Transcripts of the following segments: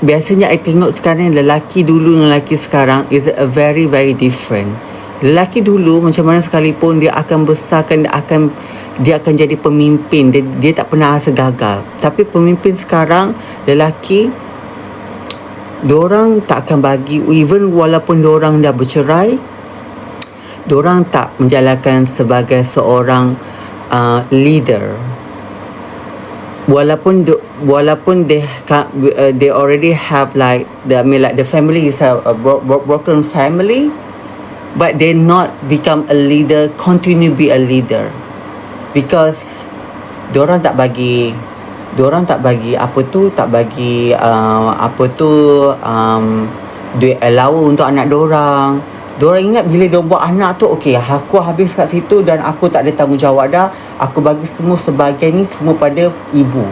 biasanya I tengok sekarang lelaki dulu dengan lelaki sekarang is a very very different. Lelaki dulu macam mana sekalipun dia akan besarkan, dia akan jadi pemimpin, dia tak pernah rasa gagal. Tapi pemimpin sekarang, lelaki, diorang tak akan bagi, even walaupun diorang dah bercerai, diorang tak menjalankan sebagai seorang leader. Walaupun they already have like the family is a broken family, but they not become a leader, continue be a leader, because diorang tak bagi duit allowance untuk anak diorang. Diorang ingat bila dia buat anak tu, okey, aku habis kat situ dan aku tak ada tanggungjawab dah, aku bagi semua sebahagian ni semua pada ibu.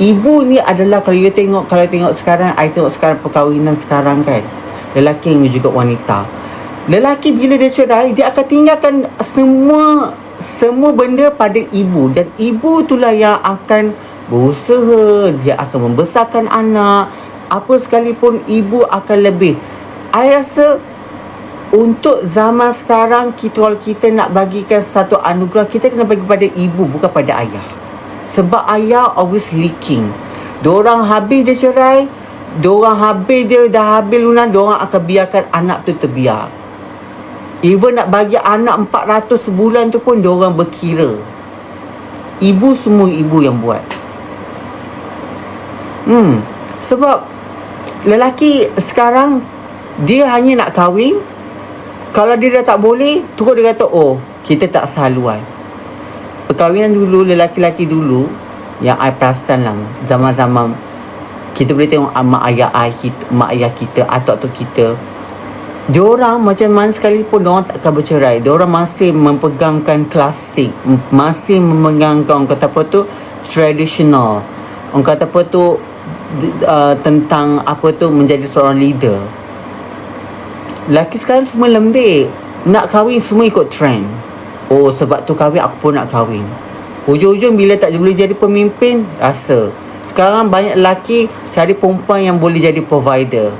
Ibu ni adalah, kalau tengok sekarang, I tengok sekarang perkahwinan sekarang kan, lelaki yang juga wanita. Lelaki bila dia cerai, dia akan tinggalkan semua benda pada ibu, dan ibu itulah yang akan berusaha, dia akan membesarkan anak. Apa sekalipun ibu akan lebih. I rasa untuk zaman sekarang, kalau kita nak bagikan satu anugerah, kita kena bagi pada ibu, bukan pada ayah. Sebab ayah always leaking. Diorang habis dia cerai, dah habis lunas, diorang akan biarkan anak tu terbiar. Even nak bagi anak 400 sebulan tu pun diorang berkira. Semua ibu yang buat. Sebab lelaki sekarang, dia hanya nak kahwin. Kalau dia dah tak boleh, terus dia kata, oh, kita tak sehaluan. Perkahwinan dulu, lelaki-lelaki dulu, yang I perasan lah, zaman-zaman kita boleh tengok mak ayah kita, atuk-atuk kita, diorang macam mana sekalipun diorang tak akan bercerai. Diorang masih memegangkan klasik, masih memegangkan, orang kata apa tu, traditional, orang kata apa tu, tentang apa tu, menjadi seorang leader. Lelaki sekarang semua lembik, nak kahwin semua ikut trend. Oh, sebab tu kahwin, aku pun nak kahwin. Hujung-hujung bila tak boleh jadi pemimpin, rasa sekarang banyak lelaki cari perempuan yang boleh jadi provider.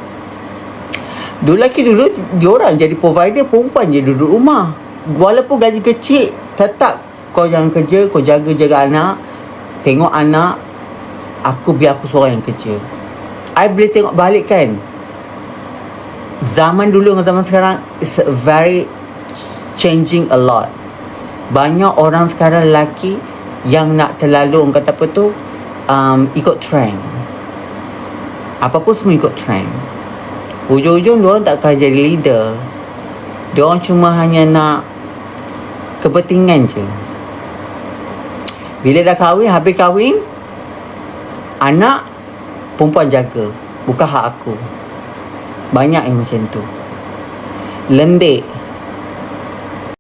Lelaki dulu diorang jadi provider, perempuan je duduk rumah. Walaupun gaji kecil, tetap kau jangan kerja, kau jaga anak, tengok anak, biar aku seorang yang kerja. I boleh tengok balik kan, zaman dulu dengan zaman sekarang is very changing a lot. Banyak orang sekarang lelaki yang nak terlalu, orang kata apa tu, ikut trend. Apa pun semua ikut trend. Hujung-hujung diorang tak akan jadi leader. Diorang cuma hanya nak kepentingan je. Bila dah kahwin, habis kahwin, anak perempuan jaga, bukan hak aku. Banyak yang macam tu. Lembik.